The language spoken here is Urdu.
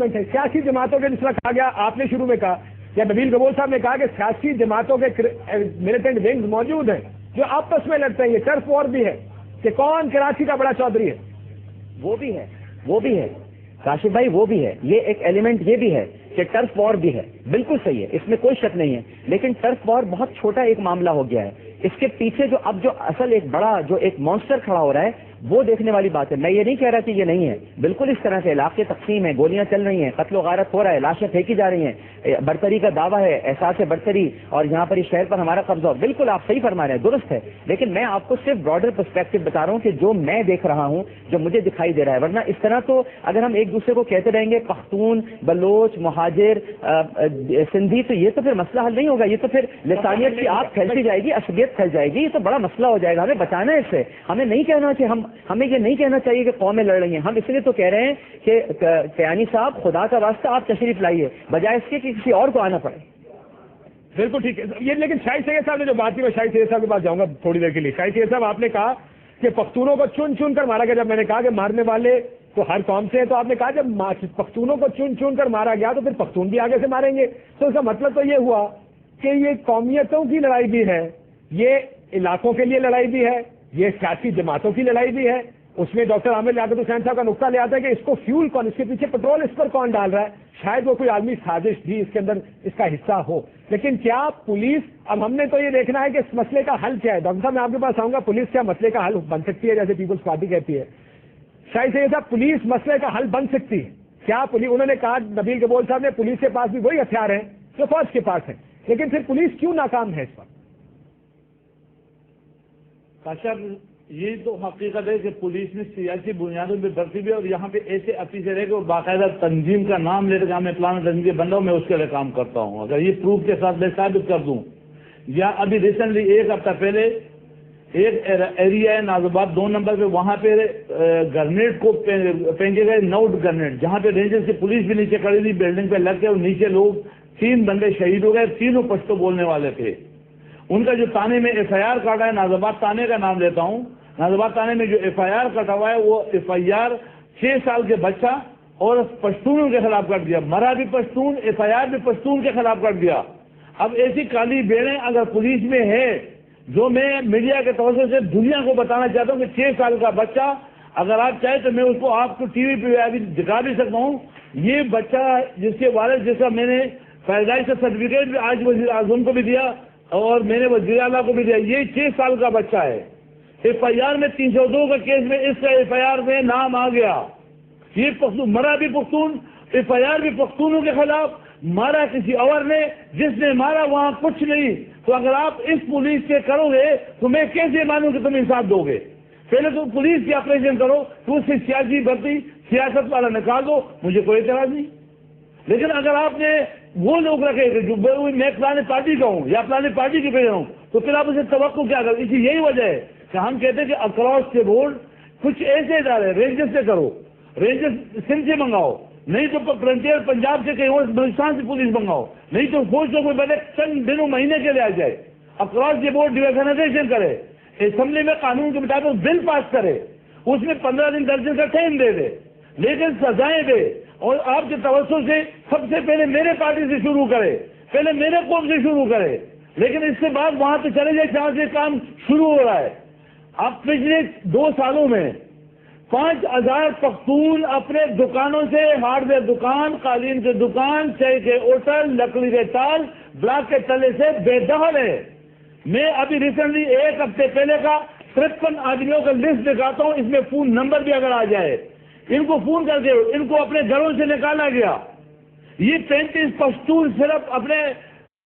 اسٹیٹمنٹ ہے. سیاسی جماعتوں کے جس طرح کہا گیا, آپ نے شروع میں کہا یا نبیل گبور صاحب نے کہا کہ سیاسی جماعتوں کے ملیٹنٹ ونگز موجود ہیں جو آپس میں لڑتے ہیں. یہ ٹرف وار بھی ہے کہ کون کراچی کا بڑا چودھری ہے. وہ بھی ہے کاشف بھائی, وہ بھی ہے. یہ ایک ایلیمنٹ یہ بھی ہے کہ ٹرف وار بھی ہے, بالکل صحیح ہے, اس میں کوئی شک نہیں ہے. لیکن ٹرف وار بہت چھوٹا ایک معاملہ ہو گیا ہے. اس کے پیچھے جو اصل ایک بڑا جو ایک مانسٹر کھڑا ہو رہا ہے وہ دیکھنے والی بات ہے. میں یہ نہیں کہہ رہا کہ یہ نہیں ہے, بالکل اس طرح سے علاقے تقسیم ہے, گولیاں چل رہی ہیں, قتل و غارت ہو رہا ہے, لاشیں پھینکی جا رہی ہیں, برتری کا دعویٰ ہے, احساس برتری, اور یہاں پر اس شہر پر ہمارا قبضہ ہو. بالکل آپ صحیح فرما رہے ہیں, درست ہے. لیکن میں آپ کو صرف براڈر پرسپیکٹو بتا رہا ہوں کہ جو میں دیکھ رہا ہوں, جو مجھے دکھائی دے رہا ہے. ورنہ اس طرح تو اگر ہم ایک دوسرے کو کہتے رہیں گے پختون, بلوچ, مہاجر, سندھی, تو یہ تو پھر مسئلہ حل نہیں ہوگا. یہ تو پھر لسانیت کی آگ پھیلتی جائے گی, عصبیت پھیل جائے گی. یہ تو بڑا مسئلہ ہو جائے گا. ہمیں بچانا ہے اس سے. ہمیں نہیں کہنا کہ ہمیں یہ نہیں کہنا چاہیے کہ قومیں لڑ رہی ہیں. ہم اس لیے تو کہہ رہے ہیں کہ کیانی صاحب خدا کا واسطہ آپ تشریف لائیے, بجائے اس کے کہ کسی اور کو آنا پڑے. بالکل ٹھیک ہے. یہ لیکن شاہد سید صاحب نے جو بات کی, میں شاہد سید صاحب کے پاس جاؤں گا تھوڑی دیر کے لیے. شاہد سید صاحب, آپ نے کہا کہ پختونوں کو چن چن کر مارا گیا. جب میں نے کہا کہ مارنے والے تو ہر قوم سے ہیں, تو آپ نے کہا جب پختونوں کو چن چن کر مارا گیا تو پھر پختون بھی آگے سے ماریں گے. تو اس کا مطلب تو یہ ہوا کہ یہ قومیتوں کی لڑائی بھی ہے, یہ علاقوں کے لیے لڑائی بھی ہے, یہ سیاسی جماعتوں کی لڑائی بھی ہے. اس میں ڈاکٹر عامر لیاقت حسین صاحب کا نقطہ لے آتا ہے کہ اس کو فیول کون, اس کے پیچھے پیٹرول اس پر کون ڈال رہا ہے. شاید وہ کوئی عالمی سازش بھی اس کے اندر اس کا حصہ ہو. لیکن کیا پولیس, اب ہم نے تو یہ دیکھنا ہے کہ اس مسئلے کا حل کیا ہے. ڈاکٹر صاحب میں آپ کے پاس آؤں گا, پولیس کیا مسئلے کا حل بن سکتی ہے جیسے پیپلز پارٹی کہتی ہے. شاید سے یہ صاحب, پولیس مسئلے کا حل بن سکتی ہے کیا؟ انہوں نے کہا, نبیل گبور صاحب نے, پولیس کے پاس بھی وہی ہتھیار ہیں جو فوج کے پاس ہیں, لیکن پھر پولیس کیوں ناکام ہے اس پر؟ یہ تو حقیقت ہے کہ پولیس نے سیاسی بنیادوں پہ بھرتی بھی, اور یہاں پہ ایسے افیسر ہے کہ وہ باقاعدہ تنظیم کا نام لے کر میں پلان تنظیم کے بندہ ہوں, میں اس کے لیے کام کرتا ہوں. اگر یہ پروف کے ساتھ میں ثابت کر دوں, یا ابھی ریسنٹلی ایک ہفتہ پہلے ایک ایریا ہے ناز آباد 2 نمبر پہ, وہاں پہ گرنیڈ کو پھینکے گئے, نوٹ گرنیڈ, جہاں پہ رینجر کی پولیس بھی نیچے کھڑی تھی, بلڈنگ پہ لگ کے, اور نیچے لوگ 3 بندے شہید ہو گئے, تینوں پشتو بولنے والے تھے. ان کا جو تانے میں ایف آئی آر کاٹا ہے, ناز آباد تانے کا نام لیتا ہوں, ناز آباد تانے میں جو ایف آئی آر کٹا ہوا ہے, وہ ایف آئی آر 6 سال کے بچہ اور پشتونوں کے خلاف کٹ دیا. مرا بھی پشتون, ایف آئی آر بھی پشتون کے خلاف کٹ دیا. اب ایسی کالی بیڑیں اگر پولیس میں ہے, جو میں میڈیا کے توسط سے دنیا کو بتانا چاہتا ہوں کہ 6 سال کا بچہ, اگر آپ چاہیں تو میں اس کو آپ کو ٹی وی پہ ابھی دکھا بھی سکتا ہوں. یہ بچہ جس کے والد جیسا میں نے پیدائش کا سرٹیفکیٹ بھی آج وزیر اعظم کو بھی دیا اور میں نے وزیر اعلیٰ کو بھی دیا, یہ 6 سال کا بچہ ہے. ایف آئی آر میں 302 کا کیس میں اس کا ایف آئی آر میں نام آ گیا. یہ پختون, مرا بھی پختون, ایف آئی آر بھی پختونوں کے خلاف, مارا کسی اور نے, جس نے مارا وہاں کچھ نہیں. تو اگر آپ اس پولیس سے کرو گے تو میں کیسے مانوں کہ تم انصاف دو گے؟ پہلے تو پولیس کی آپریشن کرو, تو اس سے سیاسی بھرتی, سیاست والا نکال دو, مجھے کوئی اعتراض نہیں. لیکن اگر آپ نے وہ لوگ رکھے کہ جو میں فلانے پارٹی کا ہوں یا فلانے پارٹی کے بھیجا ہوں, تو پھر آپ اسے توقع کیا کریں؟ اسی یہی وجہ ہے کہ ہم کہتے ہیں کہ اکراس کے بورڈ کچھ ایسے ادارے رینجر سے کرو, رینجر سندھ سے منگاؤ, نہیں تو فرنٹیئر پنجاب سے کہیں اور بلوچستان سے پولیس منگاؤ, نہیں تو فوج کو کوئی بڑے چند دنوں مہینے کے لیے آ جائے. اکراس کے بورڈ ڈیویژنائزیشن کرے, اسمبلی میں قانون کے مطابق بل پاس کرے, اس میں 15 دن 10 دن کا ٹائم دے دے, لیکن سزائیں دے, اور آپ کے توسط سے سب سے پہلے میرے پارٹی سے شروع کرے, پہلے میرے قوم سے شروع کرے, لیکن اس کے بعد وہاں پہ چلے جائے جہاں سے کام شروع ہو رہا ہے. اب پچھلے 2 سالوں میں 5000 پختون اپنے دکانوں سے, ہارڈ ویئر دکان, قالین کی دکان, چائے کے ہوٹل, لکڑی کے تال, بلاک کے تلے سے بے دخل ہے. میں ابھی ریسنٹلی 1 ہفتے پہلے کا 53 آدمیوں کا لسٹ دکھاتا ہوں, اس میں فون نمبر بھی اگر آ جائے, ان کو فون کر کے ان کو اپنے گھروں سے نکالا گیا. یہ 35 پشتون صرف اپنے